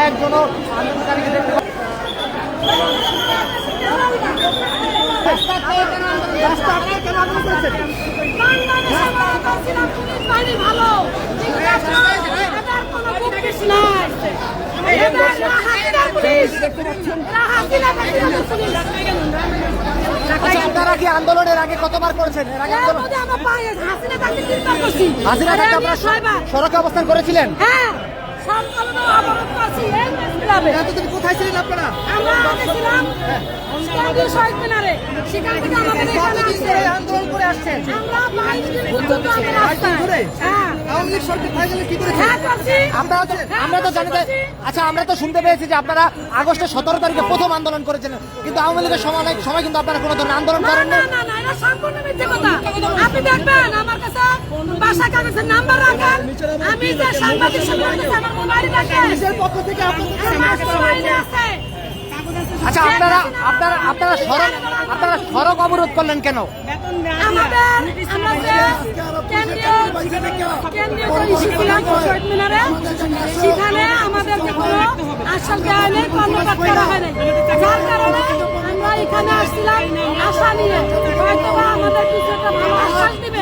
একজনও আন্দোলনকারীকে দেখতে আপনারা কি আন্দোলনের আগে কতবার করেছেন? এর আগে হাসিনা থাকতে আপনারা সড়কে অবস্থান করেছিলেন? এতদিন কোথায় ছিলেন আপনারা? আন্দোলন করে আসছেন। আমরা তো জানি। আচ্ছা, আমরা তো শুনতে পেয়েছি যে আপনারা আগস্টের 17 তারিখে প্রথম আন্দোলন করেছেন, কিন্তু আওয়ামী লীগের সময় কিন্তু আপনারা কোনো ধরনের আন্দোলন করেন না। আপনি দেখবেন আমার কাছে বাসা কাগজের নাম্বার রাখেন, আমি যে সাংবাদিক আমার মোবাইল রাখেন পক্ষ থেকে আছে। আচ্ছা, আপনারা সড়ক অবরোধ করলেন কেন? সেখানে আমাদেরকে কোনো আশ্বাস দেওয়া নেই, কর্মকাণ্ড করা হয় নাই, যার কারণে আমরা এখানে আসছিলাম আশা নিয়ে হয়তো আমাদের কিছু একটা ভালো আশ্বাস দিবে।